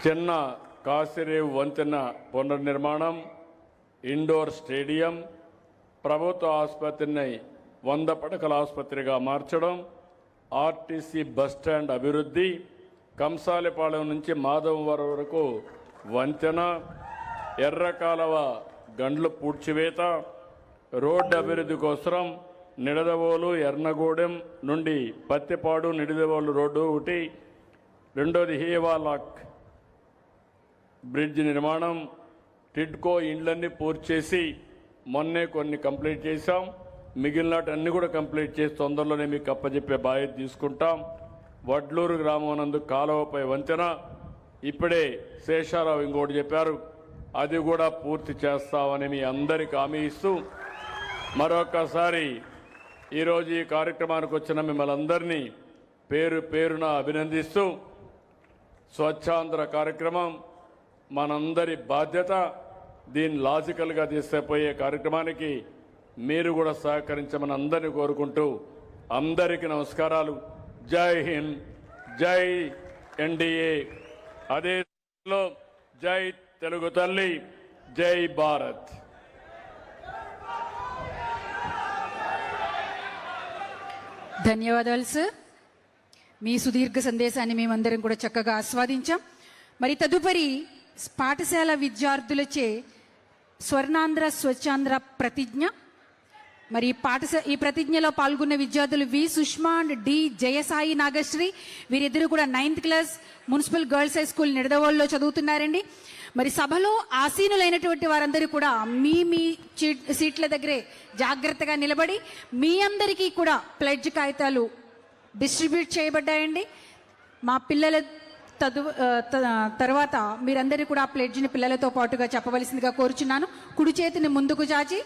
చిన్న కాసిరేవు వంతెన పునర్నిర్మాణం, ఇండోర్ స్టేడియం, ప్రభుత్వ ఆసుపత్రిని 100 పడకల ఆసుపత్రిగా మార్చడం, ఆర్టీసీ బస్టాండ్ అభివృద్ధి, కంసాలిపాలెం నుంచి మాధవవరం వరకు వంతెన, ఎర్రకాలవ గండ్లు పూడ్చివేత, రోడ్డు అభివృద్ధి కోసం నిడదవోలు ఎర్నగూడెం నుండి పత్తిపాడు నిడదవోలు రోడ్డు ఒకటి, రెండోది హీవాలాక్ బ్రిడ్జ్ నిర్మాణం, టిడ్కో ఇండ్లన్నీ పూర్తి చేసి మొన్నే కొన్ని కంప్లీట్ చేశాం, మిగిలినట్టు అన్నీ కూడా కంప్లీట్ చేసి తొందరలోనే మీకు అప్పచెప్పే బాధ్యత తీసుకుంటాం. వడ్లూరు గ్రామం నందు కాలువపై వంతెన, ఇప్పుడే శేషారావు ఇంకోటి చెప్పారు, అది కూడా పూర్తి చేస్తామని మీ అందరికీ హామీ ఇస్తూ మరొకసారి ఈరోజు ఈ కార్యక్రమానికి వచ్చిన మిమ్మల్ని అందరినీ పేరు పేరున అభినందిస్తూ, స్వచ్ఛాంధ్ర కార్యక్రమం మనందరి బాధ్యత. దీన్ని లాజికల్గా తీసుకుపోయే కార్యక్రమానికి మీరు కూడా సహకరించమని అందరినీ కోరుకుంటూ అందరికీ నమస్కారాలు. జై హింద్, జై ఎన్డీఏ, అదే జై తెలుగు తల్లి, జై భారత్. ధన్యవాదాలు సార్. మీ సుదీర్ఘ సందేశాన్ని మేమందరం కూడా చక్కగా ఆస్వాదించాం. మరి తదుపరి పాఠశాల విద్యార్థులచే స్వర్ణాంధ్ర స్వచ్ఛాంధ్ర ప్రతిజ్ఞ. మరి ఈ ప్రతిజ్ఞలో పాల్గొన్న విద్యార్థులు V Sushma and D Jayasai Nagasri, వీరిద్దరూ కూడా 9th class municipal girls high school నిడదవోలులో చదువుతున్నారండి. మరి సభలో ఆసీనులైనటువంటి వారందరూ కూడా మీ మీ సీట్ల దగ్గరే జాగ్రత్తగా నిలబడి మీ అందరికీ కూడా ప్లెడ్జ్ కాగితాలు డిస్ట్రిబ్యూట్ చేయబడ్డాయండి. మా పిల్లల తర్వాత మీరందరూ కూడా ఆ ప్లెడ్జ్ని పిల్లలతో పాటుగా చెప్పవలసిందిగా కోరుచున్నాను. కుడి చేతిని ముందుకు చాచి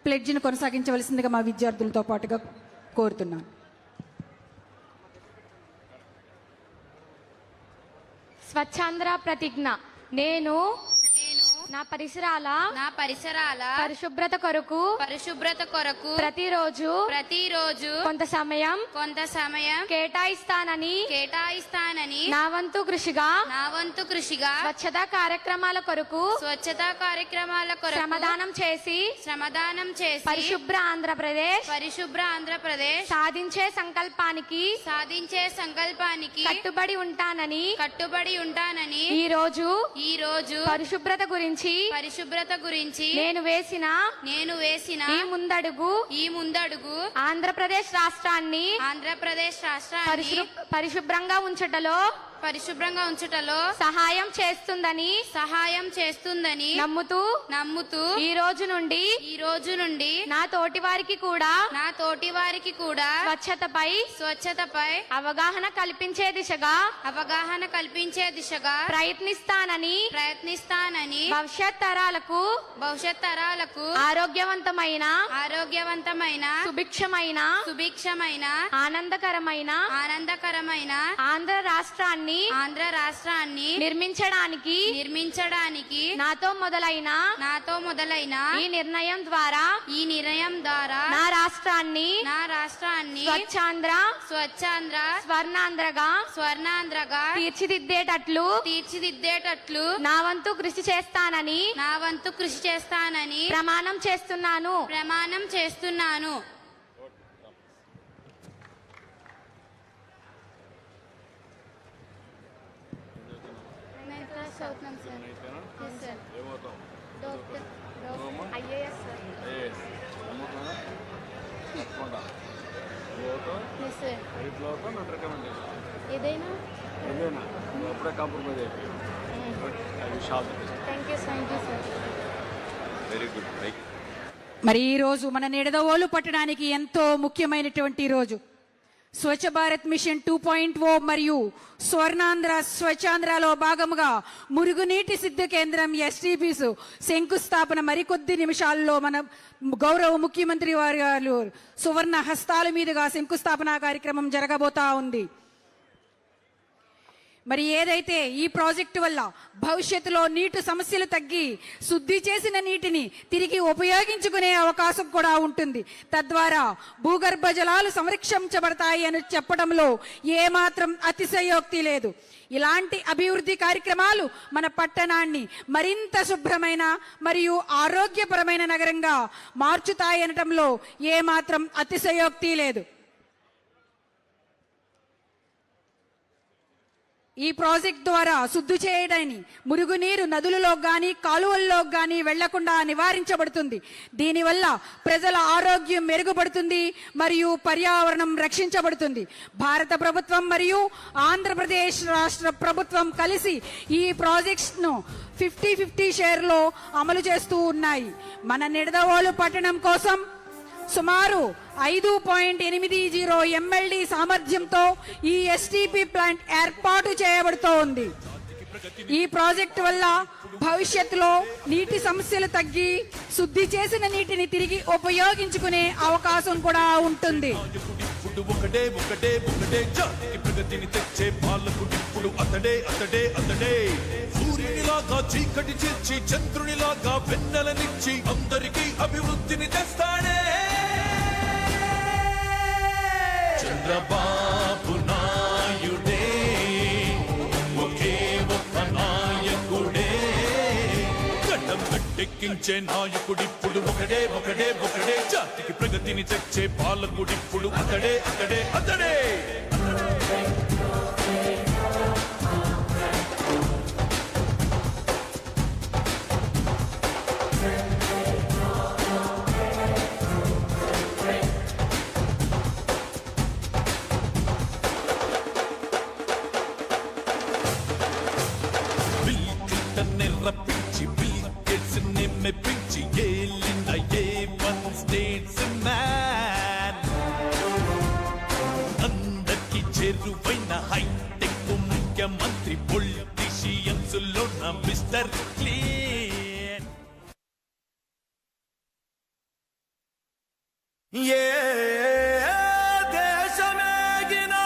ప్లెడ్జ్ని కొనసాగించవలసిందిగా మా విద్యార్థులతో పాటుగా కోరుతున్నాను. స్వచ్ఛాంధ్ర ప్రతిజ్ఞ. నేను నా పరిసరాల పరిశుభ్రత కొరకు ప్రతిరోజు కొంత సమయం కేటాయిస్తానని నా వంతు కృషిగా స్వచ్ఛతా కార్యక్రమాల కొరకు శ్రమదానం చేసి పరిశుభ్ర ఆంధ్రప్రదేశ్ సాధించే సంకల్పానికి కట్టుబడి ఉంటానని ఈ రోజు పరిశుభ్రత గురించి నేను వేసిన ఈ ముందడుగు ఆంధ్రప్రదేశ్ రాష్ట్రాన్ని పరిశుభ్రంగా ఉంచుటలో సహాయం చేస్తుందని నమ్ముతూ ఈ రోజు నుండి నా తోటి వారికి కూడా స్వచ్ఛతపై అవగాహన కల్పించే దిశగా ప్రయత్నిస్తానని భవిష్యత్ తరాలకు ఆరోగ్యవంతమైన సుభిక్షమైన ఆనందకరమైన ఆంధ్ర రాష్ట్రాన్ని నిర్మించడానికి నాతో మొదలైన ఈ నిర్ణయం ద్వారా నా రాష్ట్రాన్ని స్వచ్ఛాంధ్ర స్వర్ణాంధ్రగా తీర్చిదిద్దేటట్లు నా వంతు కృషి చేస్తానని ప్రమాణం చేస్తున్నాను. ఏదైనా మరి ఈ రోజు మన నిడదవోలు పట్టడానికి ఎంతో ముఖ్యమైనటువంటి రోజు. స్వచ్ఛ భారత్ మిషన్ 2.0 మరియు స్వచ్ఛాంధ్రలో భాగముగా మురుగునీటి సిద్ధ కేంద్రం STPs శంకుస్థాపన మరికొద్ది నిమిషాల్లో మన గౌరవ ముఖ్యమంత్రి వారి గారు సువర్ణ హస్తాల మీదుగా శంకుస్థాపన కార్యక్రమం జరగబోతా ఉంది. మరి ఏదైతే ఈ ప్రాజెక్టు వల్ల భవిష్యత్తులో నీటి సమస్యలు తగ్గి శుద్ధి చేసిన నీటిని తిరిగి ఉపయోగించుకునే అవకాశం కూడా ఉంటుంది. తద్వారా భూగర్భ జలాలు సంరక్షించబడతాయి అని చెప్పడంలో ఏమాత్రం అతిశయోక్తి లేదు. ఇలాంటి అభివృద్ధి కార్యక్రమాలు మన పట్టణాన్ని మరింత శుభ్రమైన మరియు ఆరోగ్యపరమైన నగరంగా మార్చుతాయనటంలో ఏమాత్రం అతిశయోక్తి లేదు. ఈ ప్రాజెక్ట్ ద్వారా శుద్ధి చేయడాన్ని మురుగునీరు నదులలో గాని కాలువల్లో గాని వెళ్లకుండా నివారించబడుతుంది. దీనివల్ల ప్రజల ఆరోగ్యం మెరుగుపడుతుంది మరియు పర్యావరణం రక్షించబడుతుంది. భారత ప్రభుత్వం మరియు ఆంధ్రప్రదేశ్ రాష్ట్ర ప్రభుత్వం కలిసి ఈ ప్రాజెక్ట్స్ ను 50-50 షేర్లో అమలు చేస్తూ ఉన్నాయి. మన నిడదవోలు పట్టణం కోసం సుమారు 5.80 MLD సామర్థ్యంతో ఈ STP ప్లాంట్ ఏర్పాటు చేయబడుతోంది. ఈ ప్రాజెక్టు వల్ల భవిష్యత్తులో నీటి సమస్యలు తగ్గి శుద్ధి చేసిన నీటిని తిరిగి ఉపయోగించుకునే అవకాశం కూడా ఉంటుంది. సూర్యునిలాగా చీకటి చేర్చి చంద్రునిలాగా వెన్నెలనిచ్చి అందరికీ అభివృద్ధిని తెస్తాడే చంద్రబాబు నాయుడే, ఒకే ఒక్క నాయకుడే. గడ్డం గట్టెక్కించే నాయకుడిప్పుడు ఒకడే ఒకడే ఒకడే. జాతికి ప్రగతిని తెచ్చే పాలకుడిప్పుడు అతడే అతడే అతడే. రప్పించి బిల్ గేట్స్ ని మెప్పించి ఏలిన A1 స్టేట్స్ మ్యాన్. అందరికి చేరువైన హైటెక్ ముఖ్యమంత్రి పొలిటీషియన్స్ లో నా మిస్టర్ క్లీన్. ఏ దేశమేగినా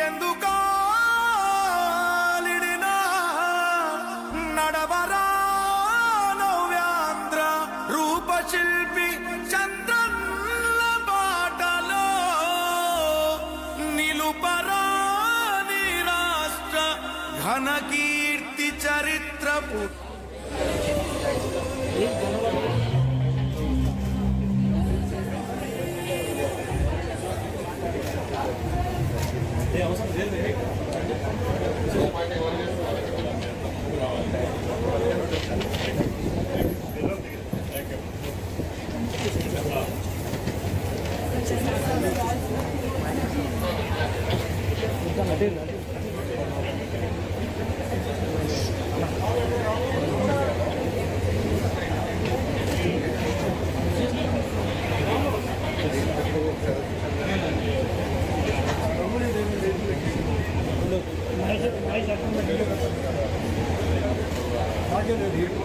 ఎందుకో నడవరా నవ్యాంధ్ర రూపశిల్పి చంద్రన్న బాటలో నిలుపరా నీ రాష్ట్ర ఘన కీర్తి చరిత్రపు. భాగ్యం లేదు.